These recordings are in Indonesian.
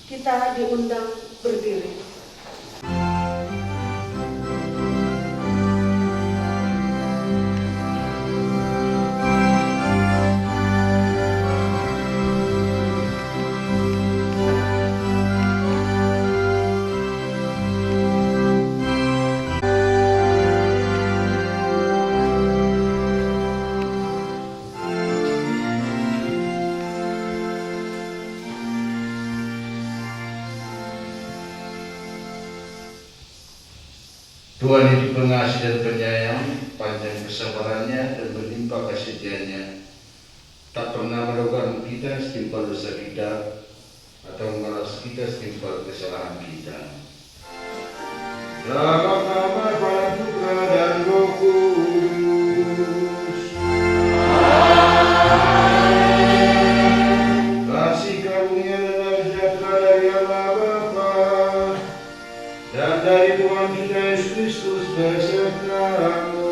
Kita diundang berdiri. Tuhan itu pengasih dan penyayang, panjang kesabarannya dan berlimpah kasih-Nya, tak pernah melakukan kita setimpal dosa kita atau membalas kita setimpal kesalahan kita. Dalam nama Bapa, Putra dan Roh Kudus. Kasih karunia dan sejahtera dari Allah Bapa dan dari Tuhan kita Yesus Kristus besertamu.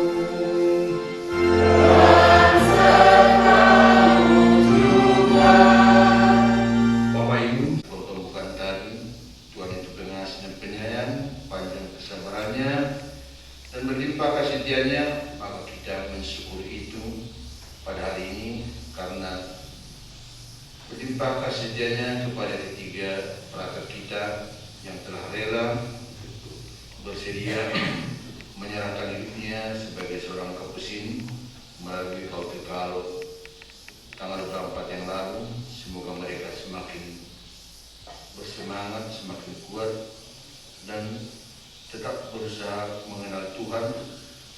Bapak Ibu, pertemukan tadi, Tuhan itu pengasih dan penyayang, panjang kesabarannya dan berlimpah kasih-Nya, maka kita mensyukuri itu pada hari ini karena berlimpah kasih-Nya kepada ketiga perakat kita yang telah rela bersedia menyerahkan hidupnya sebagai seorang kapusin melalui Kautekalo tanggal 24 yang lalu. Semoga mereka semakin bersemangat, semakin kuat dan tetap berusaha mengenal Tuhan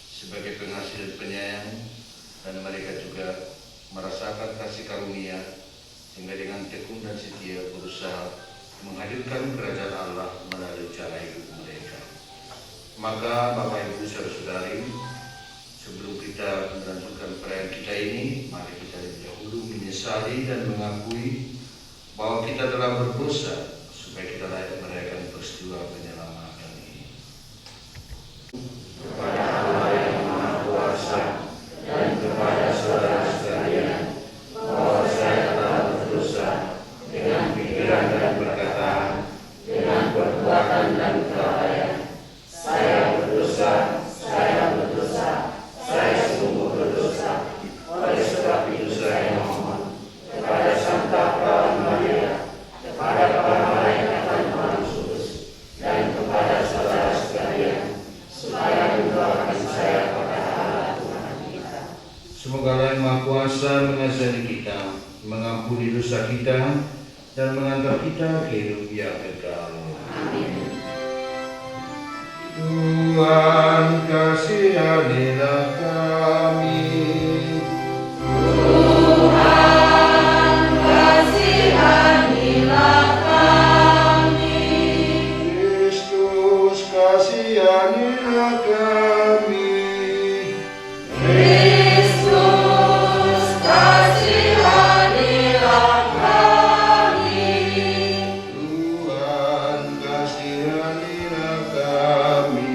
sebagai pengasih dan penyayang, dan mereka juga merasakan kasih karunia sehingga dengan tekun dan setia berusaha menghadirkan kerajaan Allah melalui cara hidup mereka. Maka Bapak Ibu Saudara-saudari, sebelum kita melanjutkan perayaan kita ini, mari kita lebih dahulu menyesali dan mengakui bahwa kita telah berdosa supaya kita layak merayakan peristiwa penyelamatan ini. Kepada Allah yang Maha Kuasa dan kepada saudara sekalian, bahwa saya telah berdosa dengan pikiran dan perkataan, dengan perbuatan dan kelalaian. Saya berdosa, saya sungguh berdosa. Oleh sebab itu saya mohon kepada Santa Perawan Maria, kepada para malaikat dan Tuhan Yesus, dan kepada saudara sekalian, supaya mendoakan saya kepada Allah Tuhan kita. Semoga Allah yang Maha Kuasa mengasihi kita, mengampuni dosa kita, dan mengantar kita ke hidup yang kekal. Amin. Tuhan kasihanilah kami. Tuhan kasihanilah kami. Kristus kasihanilah kami. Kristus kasihanilah kami. Tuhan kasihanilah kami.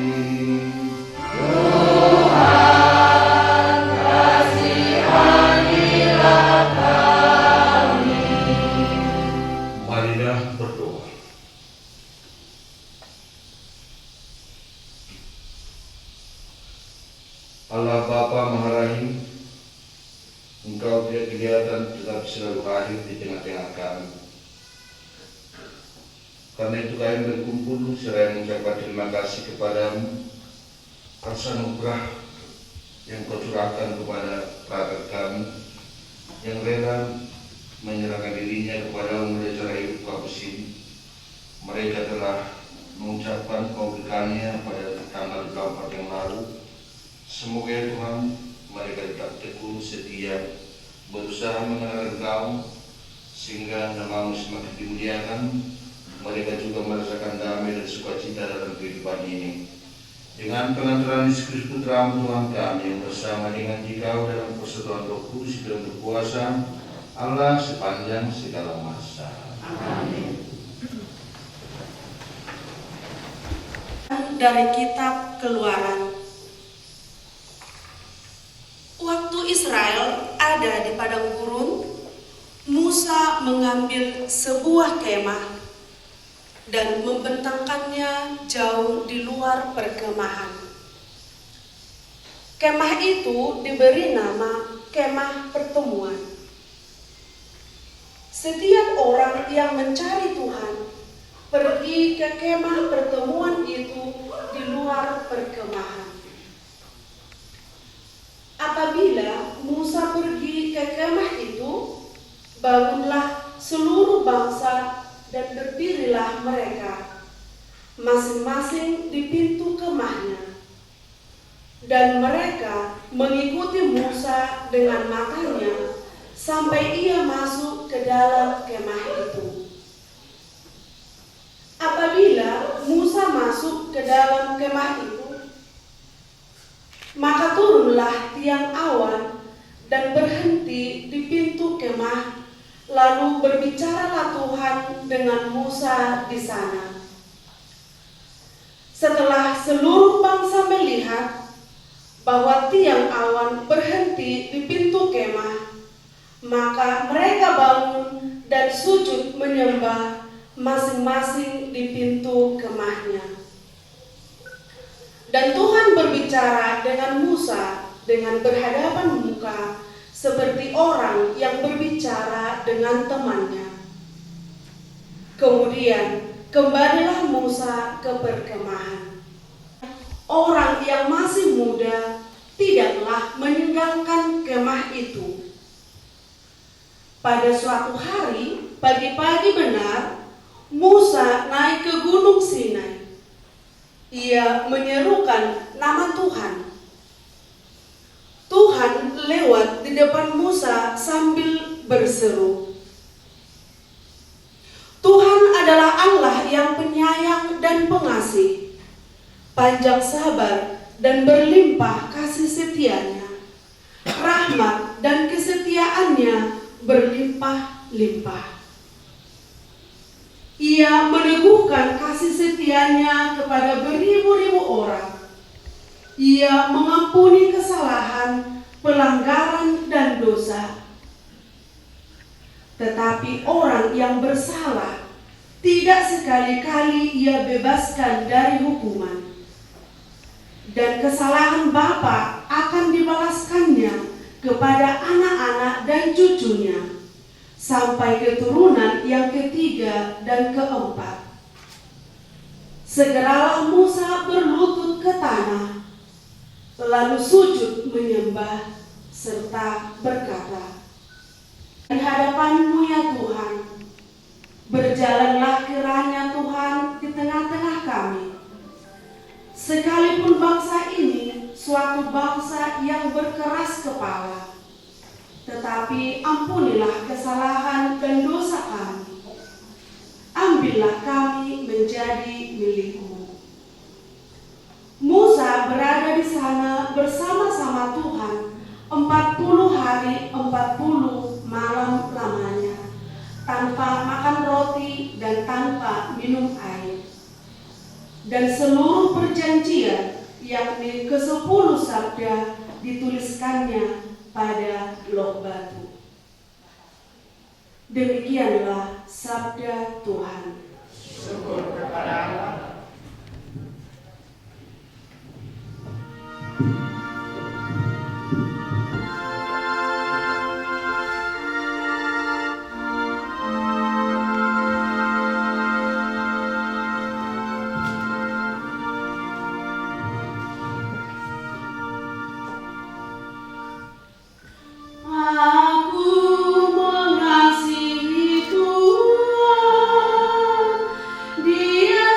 Tuhan kasihanilah kami. Marilah berdoa. Allah Bapa Maha Rahim, Engkau tidak kelihatan tetapi selalu hadir di tengah-tengah kami. Karena itu kami berkumpul seraya mengucapkan terima kasih kepadamu atas anugerah yang Kau curahkan kepada perakat kami yang rela menyerahkan dirinya kepadamu melalui cara hidup kapusin. Mereka telah mengucapkan pemberiannya pada tanggal 24 yang lalu. Semoga ya Tuhan, mereka tetap tekun, setia, berusaha mengenal Engkau, sehingga nama-Mu semakin dimuliakan. Mereka juga merasakan damai dan sukacita dalam kehidupan ini. Dengan pengantaran Yesus Kristus Putra-Mu Tuhan kami, yang bersama dengan Dikau dalam persekutuan Roh Kudus yang berkuasa, Allah sepanjang segala masa. Amin. Dari kitab Keluaran. Waktu Israel ada di padang gurun, Musa mengambil sebuah kemah dan membentangkannya jauh di luar perkemahan. Kemah itu diberi nama Kemah Pertemuan. Setiap orang yang mencari Tuhan pergi ke kemah pertemuan itu di luar perkemahan. Apabila Musa pergi ke kemah itu, bangunlah seluruh bangsa dan berdirilah mereka, masing-masing di pintu kemahnya. Dan mereka mengikuti Musa dengan matanya sampai ia masuk ke dalam kemah itu. Apabila Musa masuk ke dalam kemah itu, maka turunlah tiang awan dan berhenti di pintu kemah, lalu berbicaralah Tuhan dengan Musa di sana. Setelah seluruh bangsa melihat bahwa tiang awan berhenti di pintu kemah, maka mereka bangun dan sujud menyembah masing-masing di pintu kemahnya. Dan Tuhan berbicara dengan Musa dengan berhadapan muka, seperti orang yang berbicara dengan temannya. Kemudian kembalilah Musa ke perkemahan. Orang yang masih muda tidaklah meninggalkan kemah itu. Pada suatu hari, pagi-pagi benar, Musa naik ke Gunung Sinai. Ia menyerukan nama Tuhan. Tuhan lewat di depan Musa sambil berseru. Tuhan adalah Allah yang penyayang dan pengasih, panjang sabar dan berlimpah kasih setianya. Rahmat dan kesetiaannya berlimpah-limpah. Ia meneguhkan kasih setianya kepada beribu-ribu orang. Ia mengampuni kesalahan, pelanggaran, dan dosa. Tetapi orang yang bersalah tidak sekali-kali ia bebaskan dari hukuman. Dan kesalahan bapa akan dibalaskannya kepada anak-anak dan cucunya, sampai keturunan yang ketiga dan keempat. Segeralah Musa berlutut ke tanah, lalu sujud menyembah serta berkata, "Di hadapan-Mu ya Tuhan, berjalanlah kiranya Tuhan di tengah-tengah kami. Sekalipun bangsa ini suatu bangsa yang berkeras kepala, tetapi ampunilah kesalahan dan dosa kami. Ambillah kami menjadi milik-Mu." Musa berada di sana bersama-sama Tuhan 40 hari 40 malam lamanya, tanpa makan roti dan tanpa minum air. Dan seluruh perjanjian, yakni ke-10 sabda, dituliskannya pada loh batu. Demikianlah sabda Tuhan. Syukur kepada Allah. Aku mengasihi Tuhan, Dia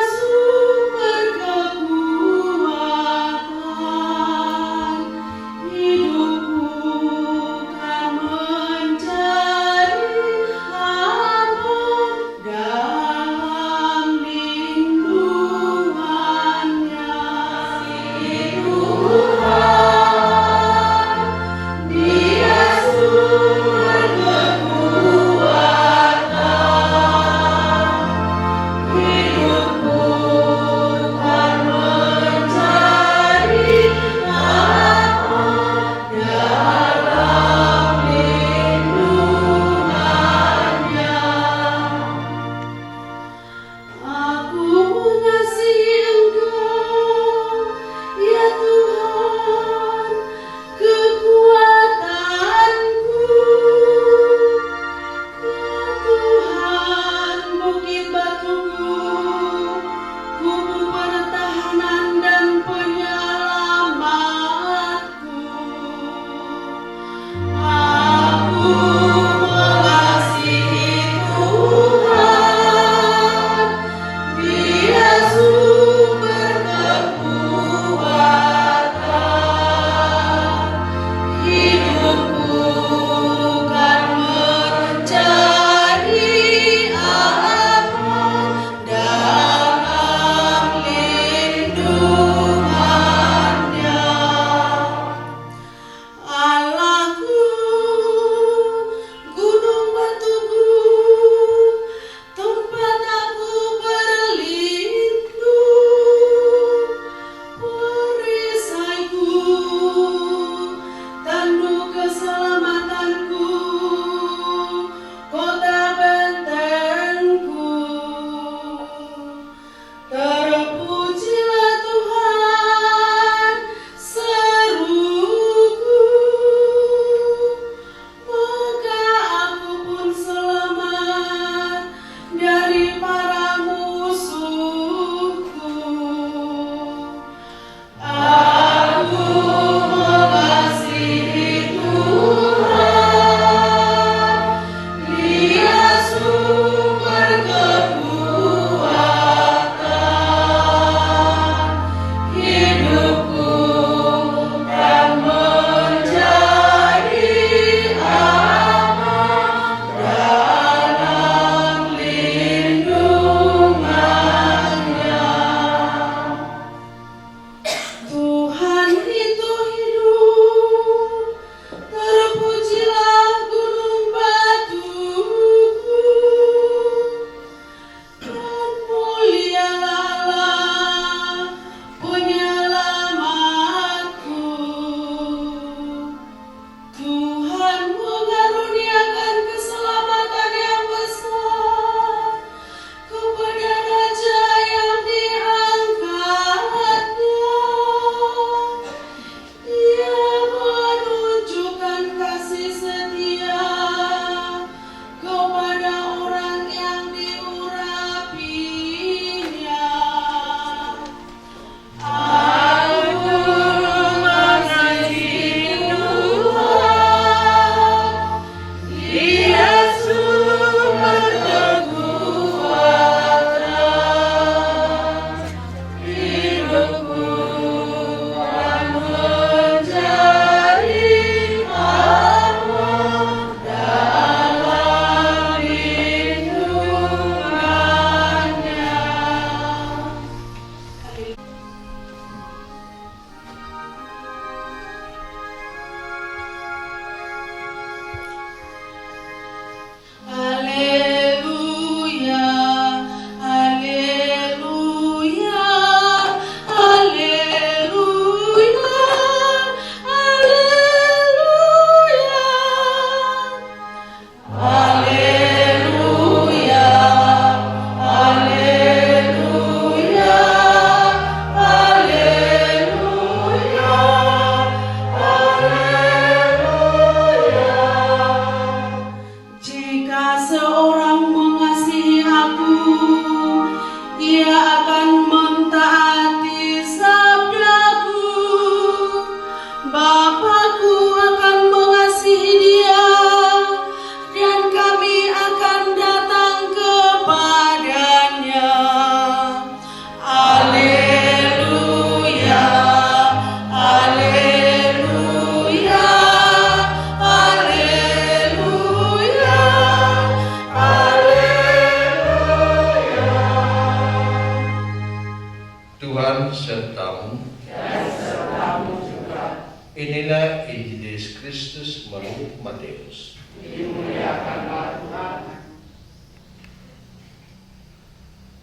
Matius. Dimuliakanlah Tuhan.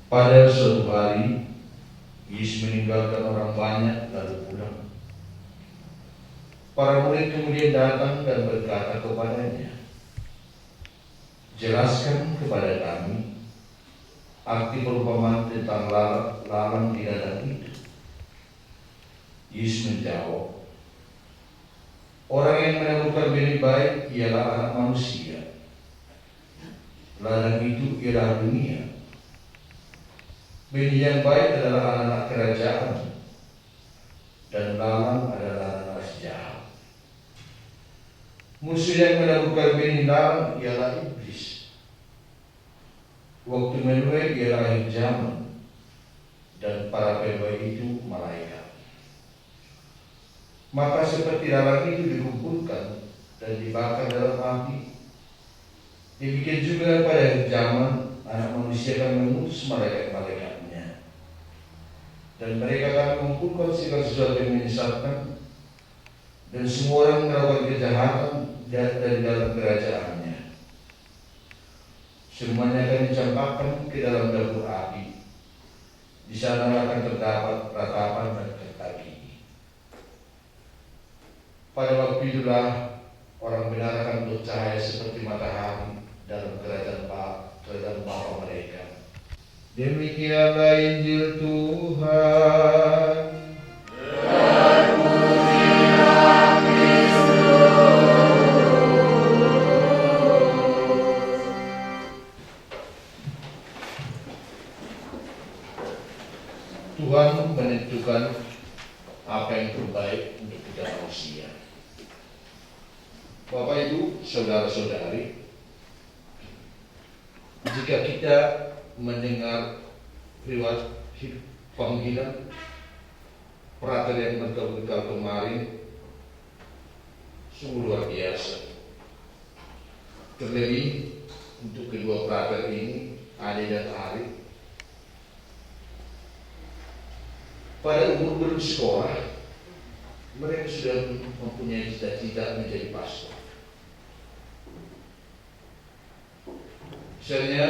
Pada suatu hari, Yesus meninggalkan orang banyak lalu pulang. Para murid kemudian datang dan berkata kepadanya, "Jelaskan kepada kami arti perumpamaan tentang lalang di ladang itu." Yesus menjawab, "Orang yang menemukan benih baik ialah anak manusia. Ladang itu ialah dunia. Benih yang baik adalah anak-anak kerajaan, dan lalang adalah anak jahat. Musuh yang menemukan benih lalang ialah iblis. Waktu menuai ialah akhir zaman, dan para pembuai itu malaikat. Maka seperti lalang itu dikumpulkan dan dibakar dalam api, demikian juga pada akhir zaman anak manusia akan mengutus malaikat-malaikatnya, dan mereka akan mengumpulkan segala sesuatu yang menyesatkan dan semua orang melakukan kejahatan dari dalam kerajaannya. Semuanya akan dicampakkan ke dalam dapur api. Di sana akan terdapat ratapan dan getah gigi. Pada waktu itulah orang benar akan bercahaya seperti matahari dalam kerajaan Bapa mereka. Demikianlah Injil Tuhan. Tuhan menentukan apa yang terbaik untuk kita manusia. Bapak Ibu, saudara-saudari, jika kita mendengar riwayat panggilan prater yang berkali-kali kemarin, sungguh luar biasa. Terlebih untuk kedua prater ini, Ade dan Ari, pada umur belum sekolah, mereka sudah mempunyai cita-cita menjadi pastor. Misalnya,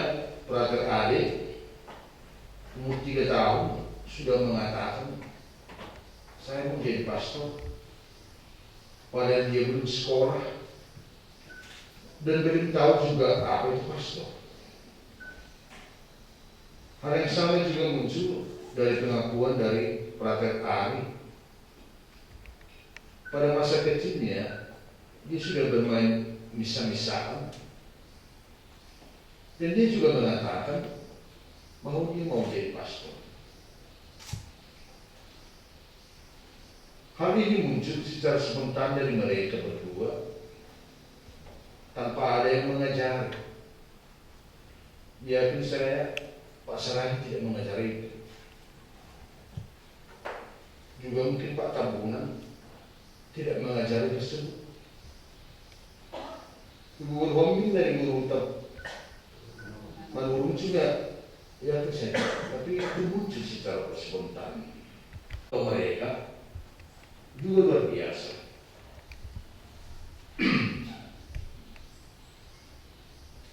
prater Ade, umur 3 tahun, sudah mengatakan, "Saya mau jadi pastor." Padahal dia belum sekolah, dan belum tahu juga apa itu pastor. Hal yang sama juga muncul dari pengakuan dari prater Ari. Pada masa kecilnya, dia sudah bermain misa-misaan, dan dia juga mengatakan bahwa dia mau jadi pastor. Hal ini muncul secara spontan dari mereka berdua, tanpa ada yang mengajari. Yakin saya, Pak Sarahi tidak mengajari itu. Juga mungkin Pak Tambunan tidak mengajari tersebut. Guru Homi dari guru Manurung juga ya saya, tapi itu muncul secara spontan. Mereka juga luar biasa.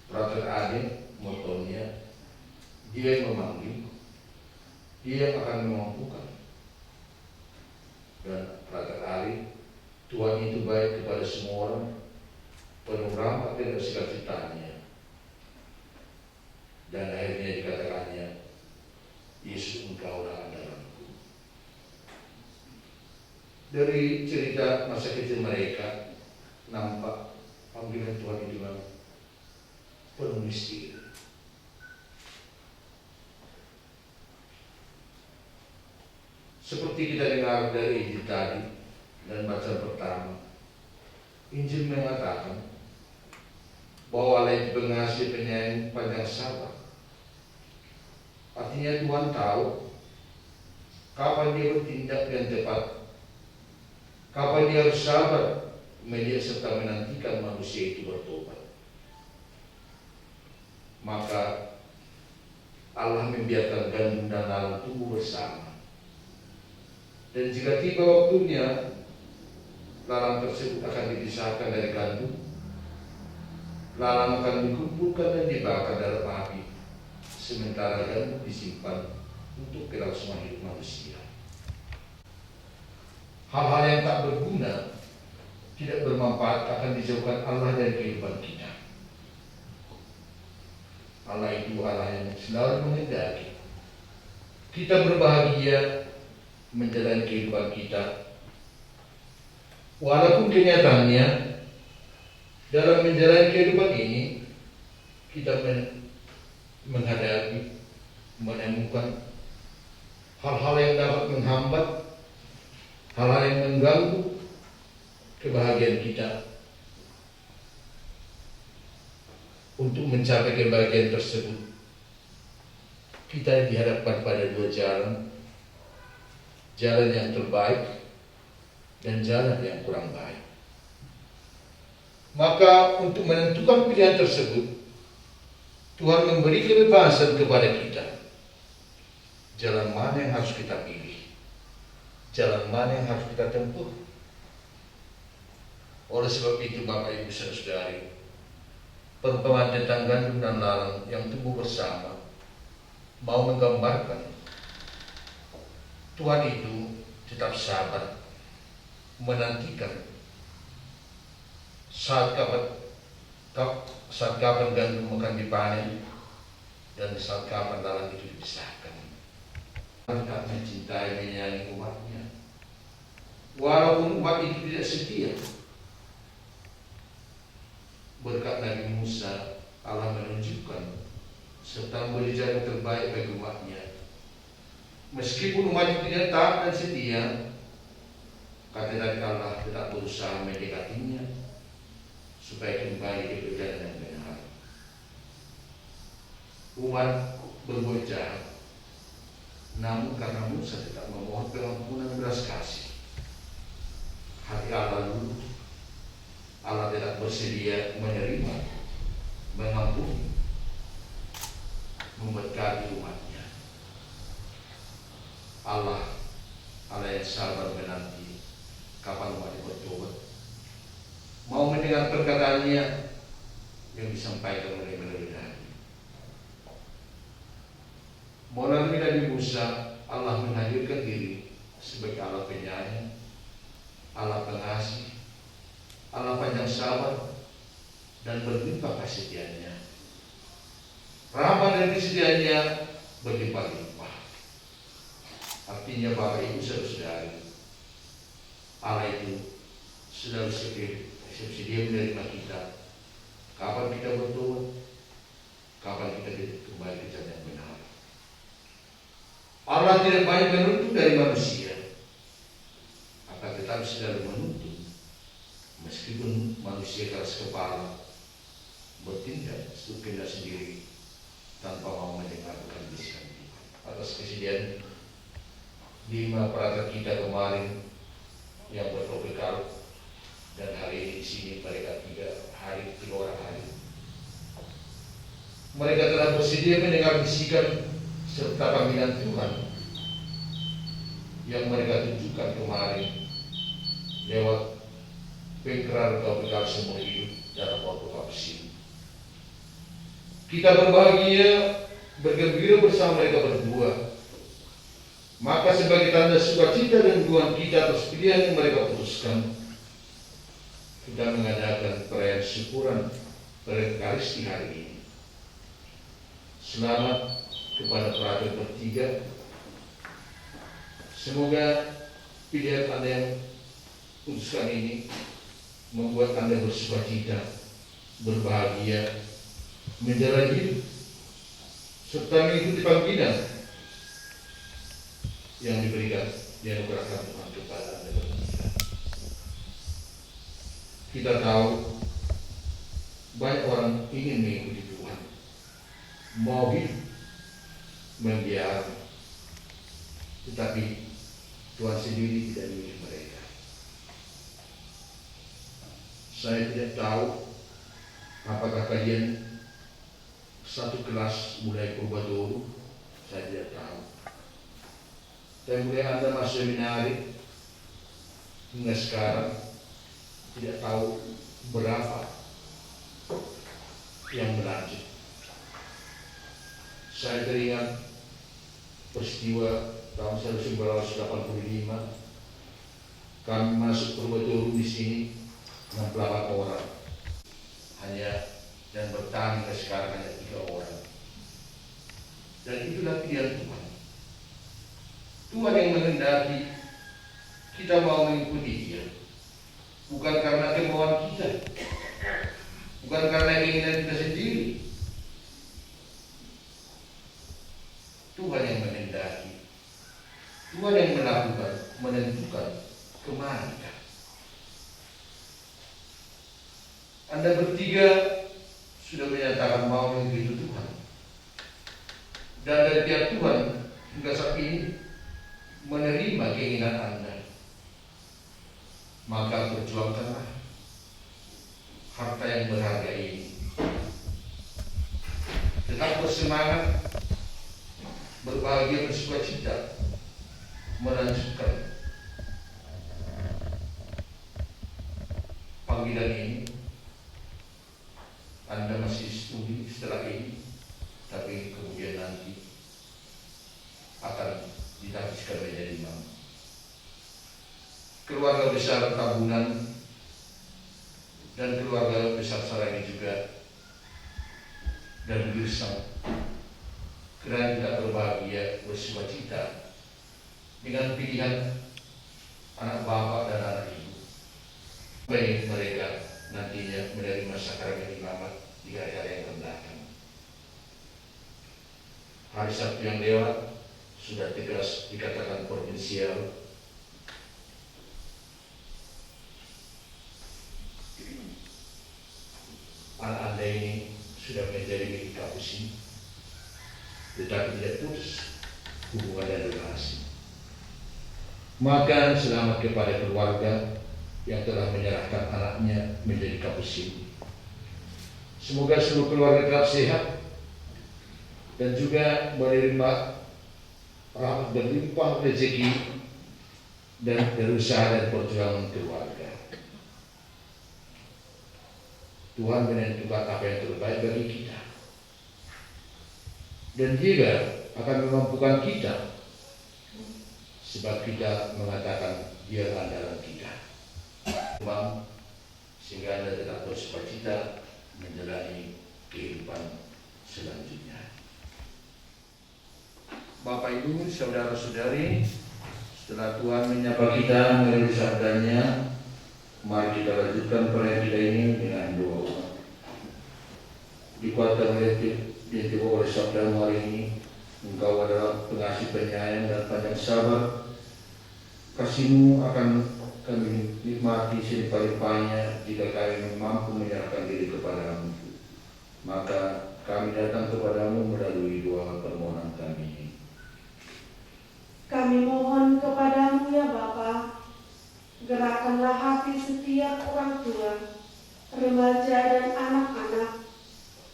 Prater Ade, motonya, dia yang memanggil, dia yang akan memampukan. Dan prater Ari, Tuhan itu baik kepada semua orang, penuh rahmat dan sukacitanya. Dan akhirnya dikatakannya, "Yesus, Engkaulah andalanku." Dari cerita masa kecil mereka, nampak panggilan Tuhan itu memang penuh misteri. Seperti kita dengar dari Injil tadi dan bacaan pertama, Injil mengatakan bahwa Allah itu pengasih, penyayang, panjang sabar. Artinya Tuhan tahu kapan dia bertindak yang tepat, kapan dia harus sabar melihat serta menantikan manusia itu bertobat. Maka Allah membiarkan gandum dan lalang tumbuh bersama. Dan jika tiba waktunya, lalang tersebut akan dipisahkan dari gandum lalang akan dikumpulkan dan dibakar dalam api, sementara gandum disimpan untuk kelangsungan hidup manusia. Hal-hal yang tak berguna, tidak bermanfaat akan dijauhkan Allah dari kehidupan kita. Allah itu Allah yang selalu menghendaki kita berbahagia menjalani kehidupan kita, walaupun kenyataannya dalam menjalani kehidupan ini kita menghadapi, menemukan hal-hal yang dapat menghambat, hal-hal yang mengganggu kebahagiaan kita. Untuk mencapai kebahagiaan tersebut, kita dihadapkan pada dua jalan, jalan yang terbaik dan jalan yang kurang baik. Maka untuk menentukan pilihan tersebut, Tuhan memberi kebebasan kepada kita. Jalan mana yang harus kita pilih, jalan mana yang harus kita tempuh. Oleh sebab itu, Bapak Ibu Saudari, perumpamaan tentang gandum dan lalang yang tumbuh bersama mau menggambarkan Tuhan itu tetap sabar menantikan saat kapan gandum akan dipanen dan saat kapan lalang itu dipisahkan. Tetap mencintai menyayangi umatnya, walaupun umat itu tidak setia. Berkat Nabi Musa, Allah menunjukkan serta memberi jalan terbaik bagi umatnya. Meskipun umat itu tidak taat dan setia, kata Nabi Allah tetap berusaha mendekatinya supaya kembali ke perjalanan yang benar. Umat berbuat jahat, namun karena Musa tetap memohon pengampunan dan belas kasih, hati Allah luluh. Allah tidak bersedia menerima, mengampuni, memberkati umatnya. Allah yang sabar menanti kapan umat bertobat, mau mendengar perkataannya yang disampaikan oleh melalui Nabi. Melalui Nabi Musa, Allah menghadirkan diri sebagai Allah penyayang, Allah pengasih, Allah panjang sabar dan berlimpah kasih-Nya. Rahmat dan kesediaannya berlimpah-limpah. Artinya Bapak Ibu Saudari, Allah itu selalu sedia menerima kita. Kapan kita bertobat, kapan kita kembali ke jalan yang benar. Allah tidak banyak menuntut dari manusia, akan tetapi selalu menuntut. Meskipun manusia keras kepala, bertindak sekehendak sendiri tanpa mau mendengarkan bisikan Tuhan. Atas kesediaan 5 perangkat kita kemarin yang bertopik dan hari ini di sini mereka 3 orang hari. Mereka telah bersedia mendengar bisikan serta panggilan Tuhan yang mereka tunjukkan kemarin lewat pengkerar atau bekal seumur hidup dalam waktu vaksin. Kita berbahagia, bergembira bersama mereka berdua. Maka sebagai tanda sukacita dan dukungan kita atas pilihan yang mereka putuskan, kita mengadakan perayaan syukuran Eucharistia hari ini. Selamat kepada pelajar bertiga. Semoga pilihan Anda yang putuskan ini membuat Anda bersukacita, berbahagia, menjalani hidup, serta mengikuti panggilan yang diberikan, yang dianugerahkan Tuhan kepada Anda bertiga. Kita tahu banyak orang ingin mengikuti Tuhan, mau hidup, membiarkan, tetapi Tuhan sendiri tidak memilih mereka. Saya tidak tahu apakah kalian satu kelas mulai purba dulu, saya tidak tahu. Dan mulai Anda masuk seminari hingga sekarang tidak tahu berapa yang berlanjut. Saya teringat peristiwa tahun 1985 kami masuk Purwotorong di sini 68 orang, hanya dan bertahan hingga sekarang hanya 3 orang. Dan itulah pilihan Tuhan. Tuhan yang menghendaki kita mau mengikuti Dia, bukan karena kemauan kita, bukan karena keinginan kita sendiri. Tuhan yang menghendaki, Tuhan yang melakukan, menentukan kemana kita. Anda bertiga sudah menyatakan mau mengikuti Tuhan, dan dari pihak Tuhan hingga saat ini menerima keinginan Anda. Maka perjuangkanlah harta yang berharga ini. Tetap bersemangat, berbahagia, bersukacita, melanjutkan panggilan ini. Anda masih studi setelah ini, tapi kemudian nanti akan ditahbiskan menjadi imam. Keluarga besar Tabunan dan keluarga besar Sarani juga dan Girsang kerana tidak berbahagia, bersukacita dengan pilihan anak bapak dan anak ibu. Baik mereka nantinya menerima sakramen imamat di hari-hari yang akan datang. Hari Sabtu yang lewat sudah tegas dikatakan provinsial. Anak Anda ini sudah menjadi milik kampus ini, tetapi tidak putus hubungan dan relasi. Maka selamat kepada keluarga yang telah menyerahkan anaknya menjadi kampus ini. Semoga seluruh keluarga tetap sehat dan juga menerima rahmat berlimpah rezeki dan berusaha dan perjuangan keluarga. Tuhan menentukan apa yang terbaik bagi kita, dan Dia akan memampukan kita, sebab kita mengatakan Dia andalan kita. Sehingga Anda tetap bersukacita menjalani kehidupan selanjutnya. Bapak Ibu, saudara-saudari, setelah Tuhan menyapa kita melalui sabdanya, mari kita lanjutkan perayaan kita ini dengan doa. Dikuatkan oleh sabda hari ini, Engkau adalah pengasih, penyayang dan panjang sabar. Kasih-Mu akan kami nikmati selimpah-limpahnya jika kami mampu menyerahkan diri kepada-Mu. Maka kami datang kepada-Mu melalui doa permohonan kami ini. Kami mohon kepada-Mu ya Bapa, gerakkanlah hati setiap orang tua, remaja dan anak-anak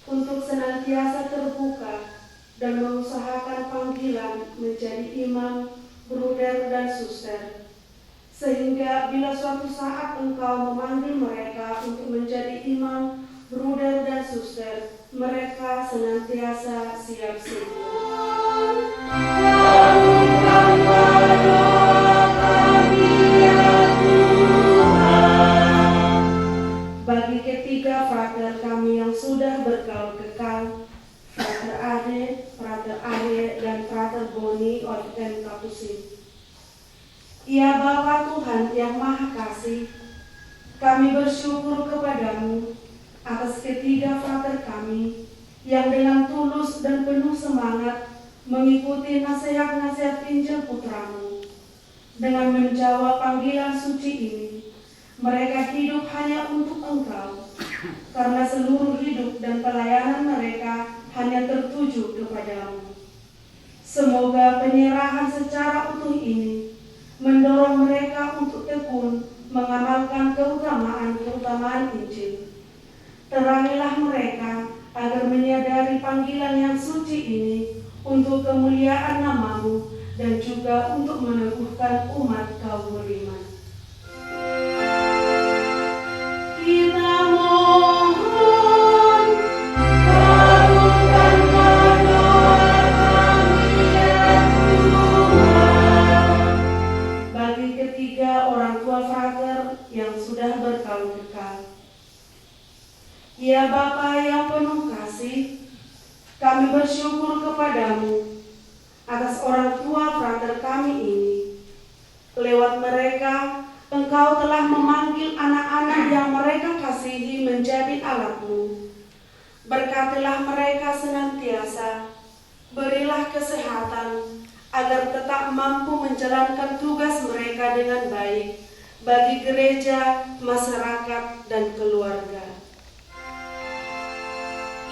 untuk senantiasa terbuka dan mengusahakan panggilan menjadi imam, bruder dan suster, sehingga bila suatu saat Engkau memanggil mereka untuk menjadi imam, bruder dan suster, mereka senantiasa siap sedia. Bagi ketiga frater kami yang sudah bergaul kekal, Frater Ade, dan Frater Boni Orten Kapusin. Ya Bapa Tuhan yang Maha Kasih, kami bersyukur kepada-Mu atas ketiga frater kami yang dengan tulus dan penuh semangat mengikuti nasihat-nasihat Injil Putra-Mu. Dengan menjawab panggilan suci ini, mereka hidup hanya untuk Engkau, karena seluruh hidup dan pelayanan mereka hanya tertuju kepada-Mu. Semoga penyerahan secara utuh ini mendorong mereka untuk tekun mengamalkan keutamaan Injil. Terangilah mereka agar menyadari panggilan yang suci ini untuk kemuliaan nama-Mu dan juga untuk meneguhkan umat kaum beriman. Kita mohon Berkatilah mereka senantiasa, berilah kesehatan, agar tetap mampu menjalankan tugas mereka dengan baik bagi gereja, masyarakat, dan keluarga.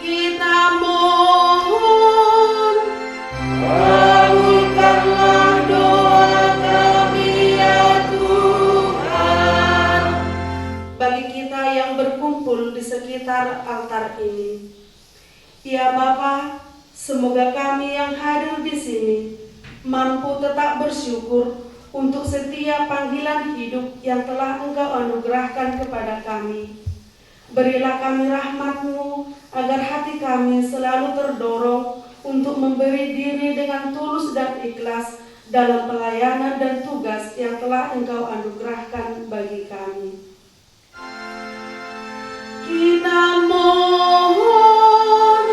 Kita mohon, kabulkanlah doa kami ya Tuhan. Bagi kita yang berkumpul di sekitar altar ini, ya Bapa, semoga kami yang hadir di sini mampu tetap bersyukur untuk setiap panggilan hidup yang telah Engkau anugerahkan kepada kami. Berilah kami rahmat-Mu agar hati kami selalu terdorong untuk memberi diri dengan tulus dan ikhlas dalam pelayanan dan tugas yang telah Engkau anugerahkan bagi kami. Kita mohon,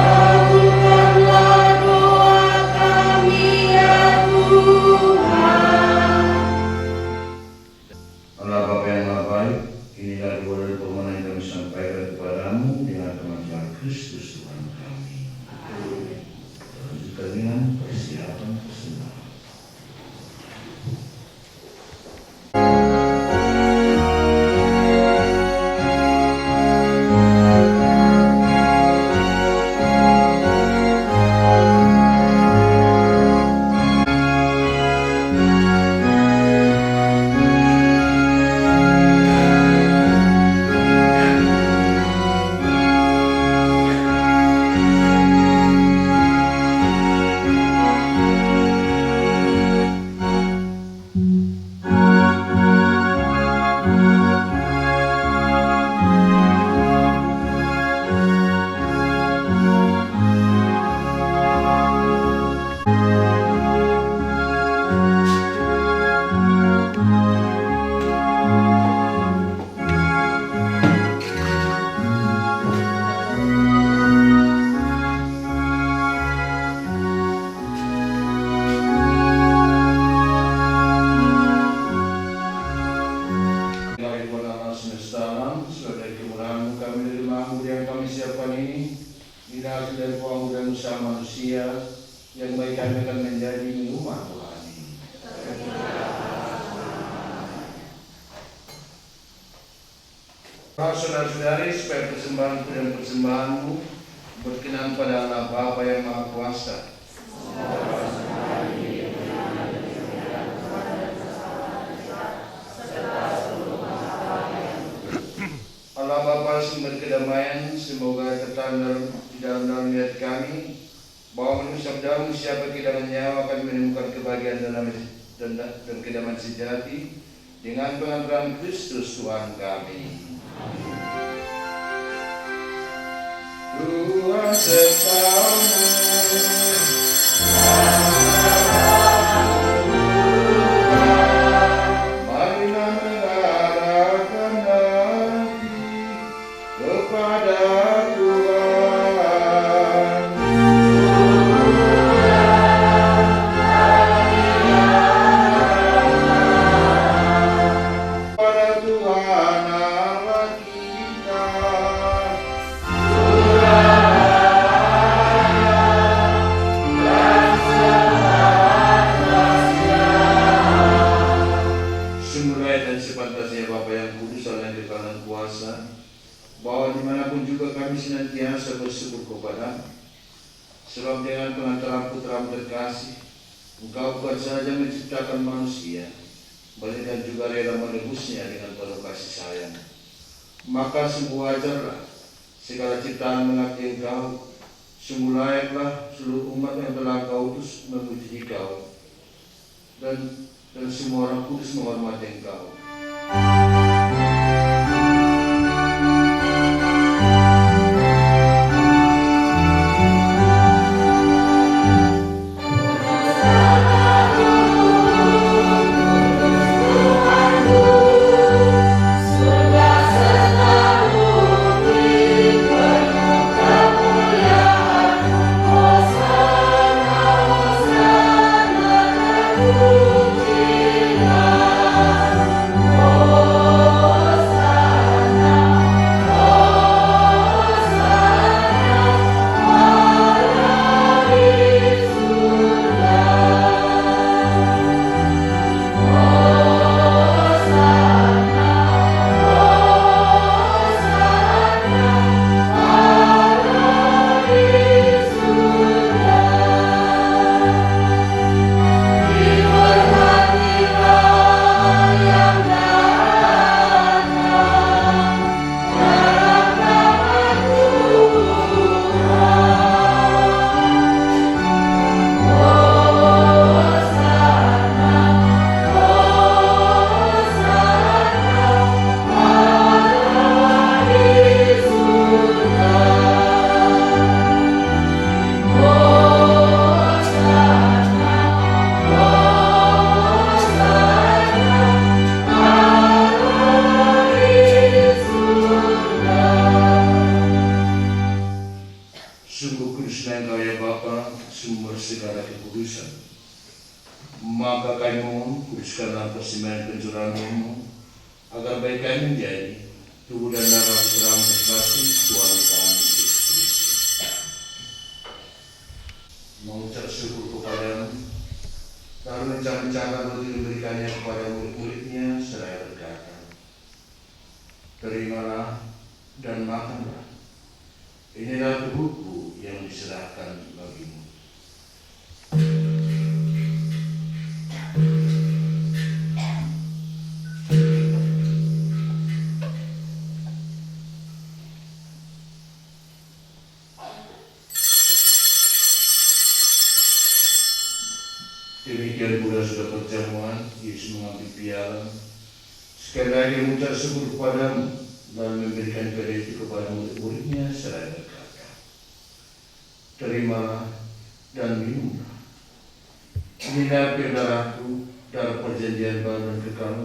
kabulkanlah doa kami ya Tuhan. Allah Bapa yang Maha Baik, inilah doa dan permohonan yang kami sampaikan kepadamu dengan nama Tuhan Kristus Tuhan kami. Lanjutkan dengan persiapan persembahan. Yang baik kami akan menjadi minuman Tuhan ini. Saudara-saudari, supaya persembahanku dan persembahanmu berkenan pada Allah Bapa yang Maha Kuasa. Allah Bapa sumber kedamaian, semoga tertandar di dalam niat kami bahwa menurut sabdamu siapa kehilangan nyawa akan menemukan kebahagiaan dan kedamaian sejati dengan pengantaran Kristus Tuhan kami. Tuhan sertamu. Marilah mengarahkan hati kepada bahwa dimanapun juga kami senantiasa bersyukur kepada, sebab dengan pengantaran Putra-Mu terkasih, Engkau bukan saja menciptakan manusia, melainkan juga rela menebusnya dengan penuh kasih sayang. Maka sungguh wajarlah segala ciptaan mengabdi Engkau, sungguh layaklah seluruh umat yang telah Engkau utus memuji Engkau, dan semua orang kudus menghormati Engkau. secara kekudusan. Maka kami mohon, kuduskanlah persembahan pencurahanmu, agar baik kami menjadi tubuh dan darah putra terkasih Tuhan kami Yesus Kristus. Mengucap syukur kepadamu, lalu mencah-mencahkan roti diberikannya kepada murid-muridnya, seraya berkata, terimalah dan makanlah. Inilah tubuhku yang diserahkan bagimu. Demikian pula sudah perjamuan, Yesus mengambil piala, sekali lagi mengucap syukur kepadamu, lalu memberikan piala itu kepada murid-muridnya, seraya berkata, terimalah dan minumlah. Inilah darahku, darah perjanjian baru dan kekal,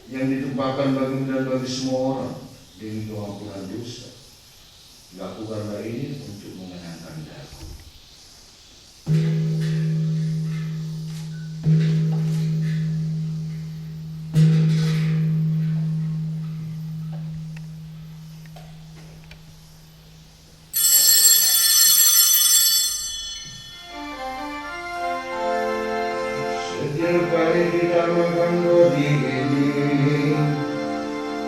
yang ditumpahkan bagimu dan bagi semua orang demi pengampunan dosa. Lakukanlah ini untuk mengenangkan aku. Setiap kali kita makan roti ini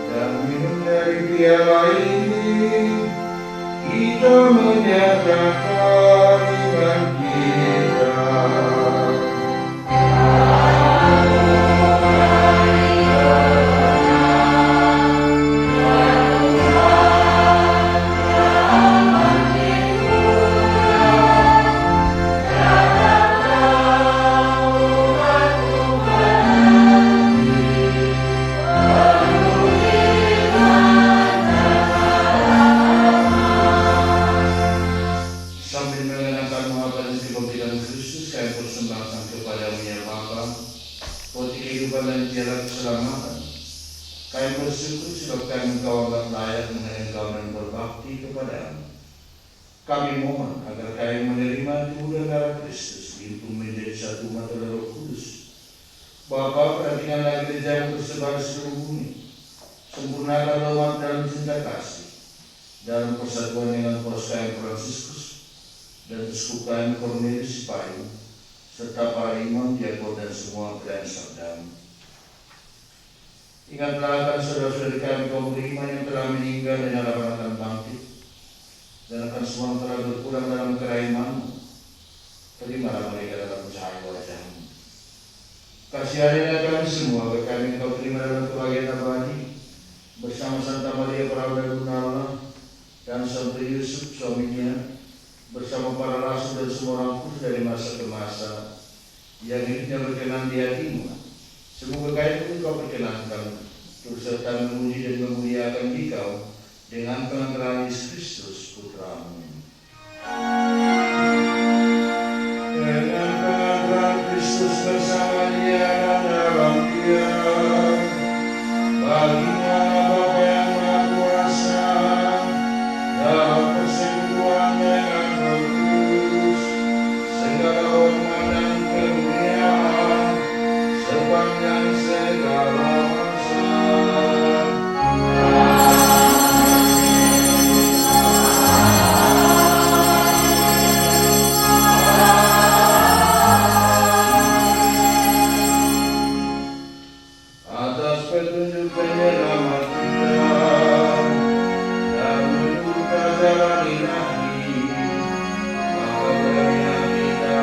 dan minum dari piala ini, kita menyatakan iman kita. Sambil mengenakan pengakuan istri pemberian Kristus, kami persembahkan kepadamu ya Bapa, roti kehidupan dan piala keselamatan. Kami bersyukur sebab kami Engkau anggap layak mengenai Engkau dan berbakti kepadamu. Kami mohon agar kami menerima tubuh dan darah Kristus, dihimpun menjadi satu umat oleh Roh Kudus. Bapa, perhatikanlah gereja yang tersebar di seluruh bumi. Sempurnakan umat dalam cinta kasih, dalam persatuan dengan Paus kami Fransiskus dan Uskup kami Cornelius Payu, serta para imam, diakon dan semua pelayan sabdamu. Ingatlah akan saudara-saudari kami kaum beriman yang telah meninggal dan harapan akan bangkit, dan akan semua yang telah berpulang dalam keraiman-Mu. Terimalah mereka dalam cahaya wajah-Mu. Kasihanilah kami semua, agar kami Engkau terima dalam kebahagiaan abadi, bersama Santa Maria Perawat dan Bunda Allah, dan Santo Yusuf suaminya, bersama para rasul dan semua orang kudus dari masa ke masa, yang hidupnya berkenan di hati-Mu. Semoga kami pun Kau perkenankan, turut serta memuji dan memuliakan Dikau dengan penganggaran Yesus Kristus Putra-Mu. Dengan penganggaran Kristus bersama Dia dan dalam Dia, baginya Bapa yang Maha Kuasa, dalam persekutuan dengan Roh Kudus, segala hormat dan kemuliaan sepanjang segala masa. Atas petunjuk penyelamat kita dan menurut ajaran ilahi, maka kiranya kita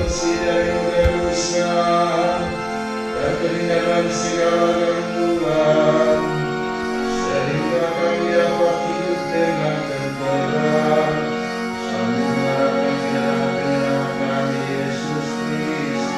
bersih dari dosa dan kehinaan segala gangguan, sehingga kami dapat hidup dengan tentera sambil mengharapkan kedatangan penyelamat kami Yesus Kristus.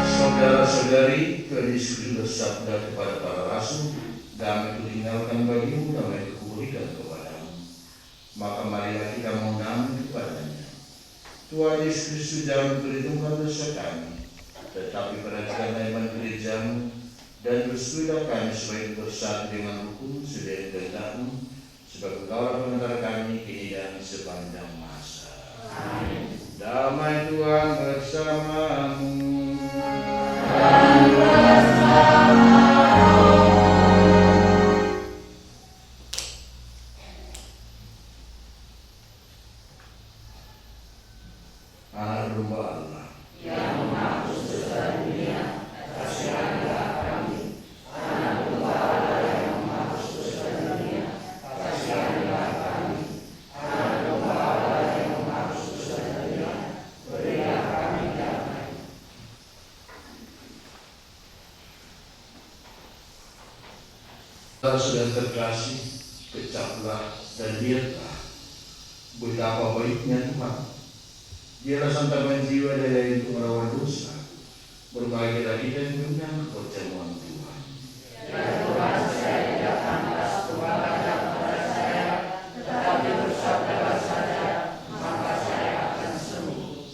Saudara-saudari, Kristus bersabda kepada para rasul, "Damai kutinggalkan bagimu, damai kuberikan kepadamu." Maka marilah kita mohon kepadanya. Tuhan Yesus Kristus, jangan perhitungkan dosa kami, tetapi perhatikan iman gerejamu, dan restuilah kami supaya bersatu dengan hukum sesuai kehendak-Mu, sebab Engkaulah pengantar kami kini dan sepanjang masa. Amin. Damai Tuhan bersamamu. Anak domba Allah yang menghapus dosa dunia, kasihanlah kami. Anak domba Allah yang menghapus dosa dunia, kasihanlah kami. Anak domba Allah yang menghapus dosa dunia, berilah kami damai. Saudara terkasih, kecaplah dan lihatlah betapa baiknya Tuhan. Dialah santapan jiwa dari untuk melawan dosa. Berbahagialah kita yang mengundang perjamuan Tuhan. Ya Tuhan, saya tidak pantas Tuhan datang kepada saya, tetapi bersabdalah saja, maka saya akan sembuh.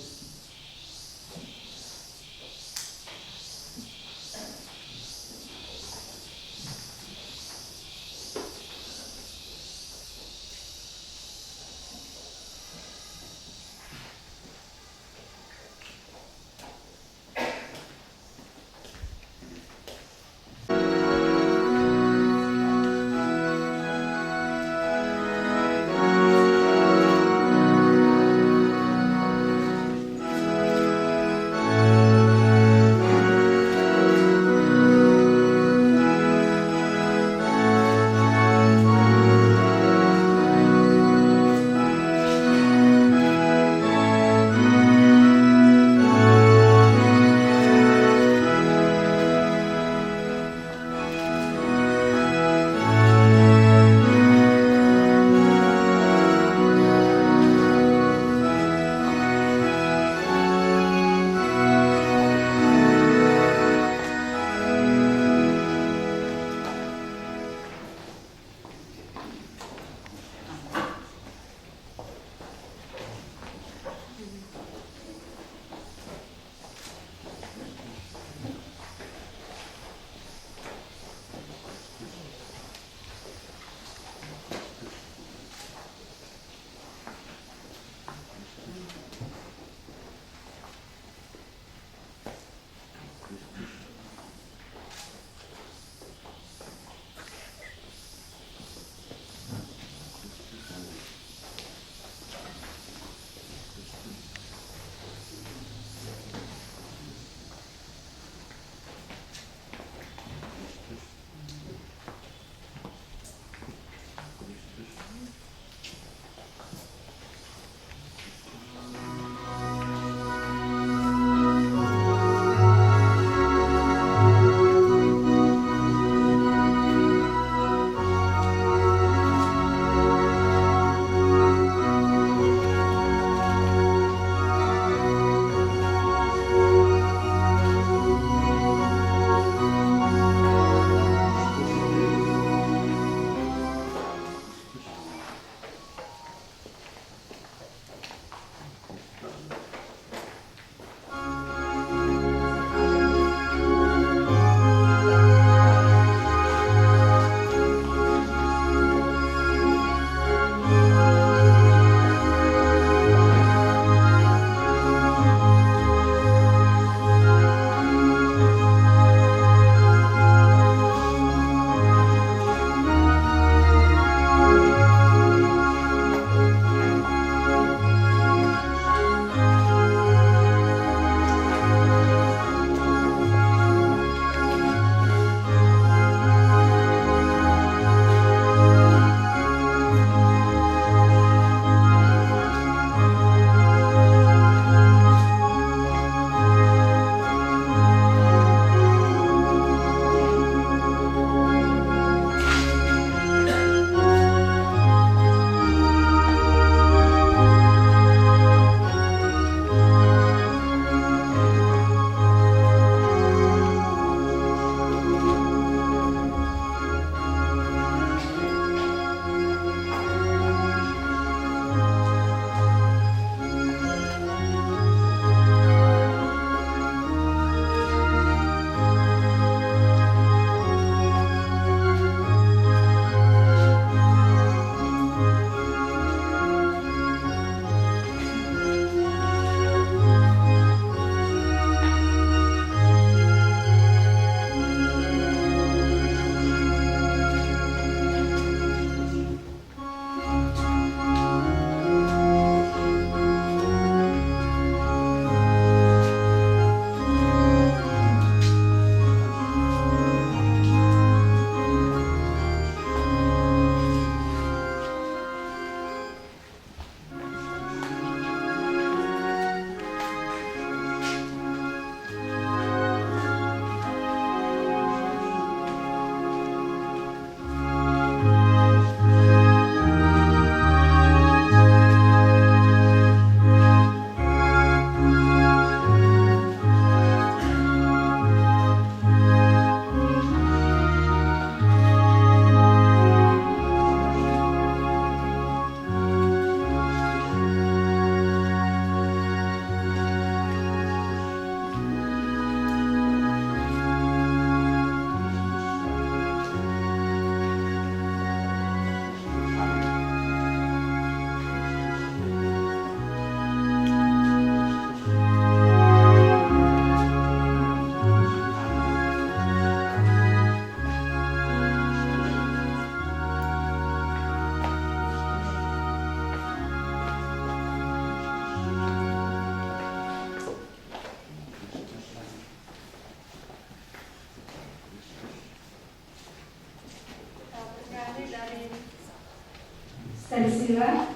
Sensila,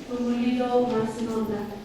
Pumulido Marsinonda.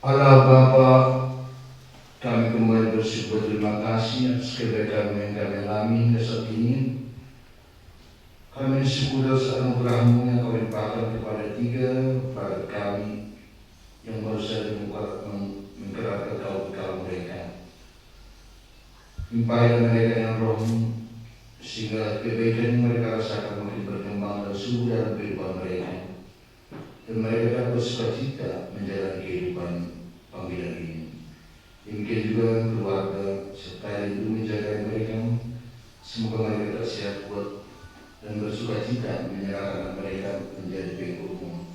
Allah Bapa, kami kembali bersyukur terima kasih atas kebaikan yang kami alami hingga saat ini. Kami syukur atas anugerah-Mu yang Kau limpahkan kepada kepada kami yang baru saja menggerakkan bekal mereka. Limpahilah mereka dengan Roh-Mu, sehingga kebaikan yang mereka rasakan makin berkembang dan subur dalam kehidupan mereka, dan mereka dapat bersukacita menjalani kehidupan panggilan ini. Demikian juga keluarga serta lindungi jaga mereka. Semoga mereka tak sehat kuat dan bersuka cita menyerahkan mereka menjadi pengikutmu.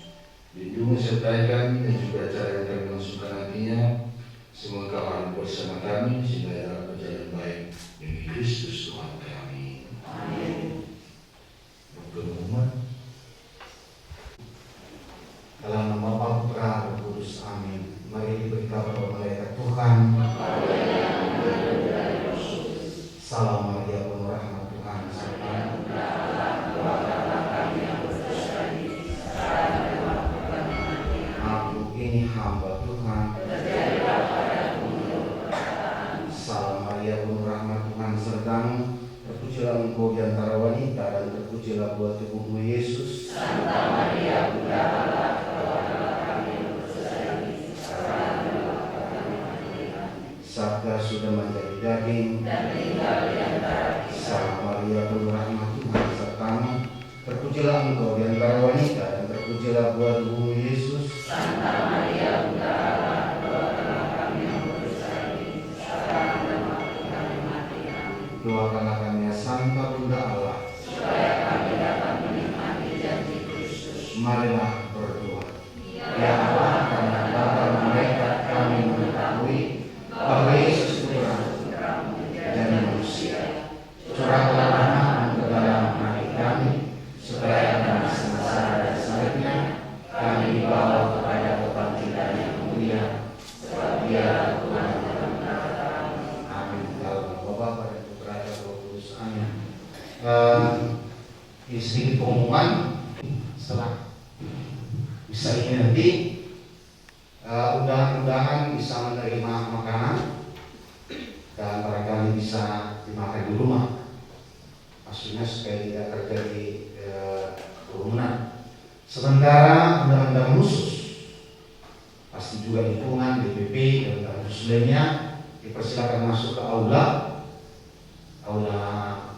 Lindungi sertai kami dan juga cara yang kami masukkan hatinya. Semoga Allah bersama kami sehingga dalam berjalan baik demi Kristus Tuhan kami. Amin. Berdoa. Dalam nama Bapa, Putra, dan Roh Kudus. Amin. Mari diberitahu kepada malaikat Tuhan. Salam Maria, penuh rahmat Tuhan sertamu. Aku ini hamba Tuhan. Salam Maria, penuh rahmat Tuhan sertamu. Terpujilah engkau di antara wanita dan terpujilah buah tubuhmu Yesus. Santa Maria, Bunda Allah. Sabda sudah menjadi daging dan tinggal di antara kita. Salam Maria, penuh rahmat Tuhan sertamu. Terpujilah engkau di antara wanita dan terpujilah buah tubuhmu Yesus. Santa Maria, Bunda Allah, doakanlah kami yang berdosa ini sekarang dan waktu kami mati. Amin. Doakanlah kami ya Santa Bunda Allah, supaya kami dapat menikmati janji Kristus. Marilah berdoa. Ya Allah, karena Bapa mereka kami mengetahui bahwa Yesus Putra-Mu dan manusia, curahkanlah rahmat-Mu ke dalam hati kami, supaya dalam sengsara dan selanjutnya kami dibawa kepada kebangkitan yang mulia, sebab Dia Tuhan dalam nama. Amin. Dalam nama Bapa dan Putra dan Roh Kudus. Amin. Ini sedikit pengumuman setelah bisa ini nanti. Undangan bisa menerima makanan dan barangkali bisa dimakan di rumah. Maksudnya supaya tidak terjadi kerumunan. Sementara undangan khusus pasti juga lingkungan DPP dan khusus lainnya dipersilakan masuk ke aula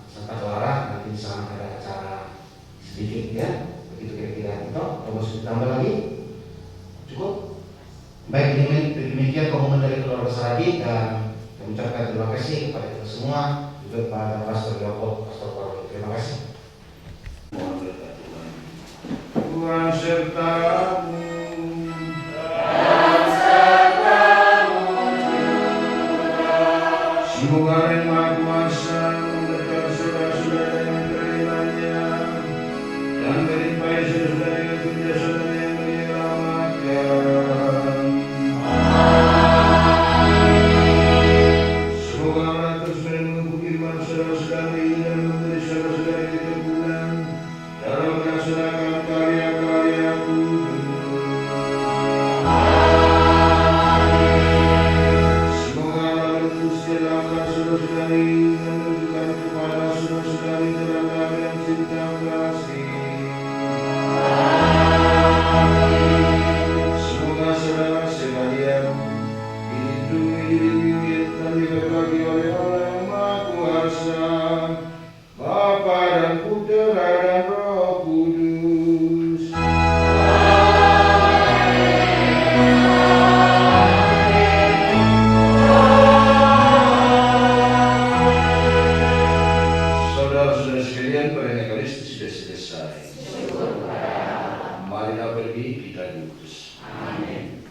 Santa Clara. Nanti di sana ada acara sedikit ya, begitu kira-kira itu. Kalau mau ditambah lagi cukup. Baik, demikian pengumuman dari keluarga Saragi dan kami ucapkan terima kasih kepada kita semua, juga kepada Pastor Leopold, Pastor Paul. Terima kasih. Mohon berkat Tuhan. Tuhan sertamu. Semoga Yang Maha Kuasa memberkati saudara-saudara yang menerimanya dan melimpahi saudara dengan kebiasaan yang menyelamatkan. Semoga Allah terus melindungi iman saudara-saudari dan memberi saudara-saudari keteguhan dalam melaksanakan karya-karya kudus. Semoga Allah berterus dalam saudara-saudari dan menunjukkan kepada saudara-saudari tenaga dan cinta kasih. Semoga saudara sekalian dilindungi dan diberkati oleh Allah yang Maha Kuasa, Bapa dan Putra dan Roh Kudus. Saudara-saudara sekalian, perayaan Ekaristi sudah selesai. Marilah pergi kita diutus. Amin.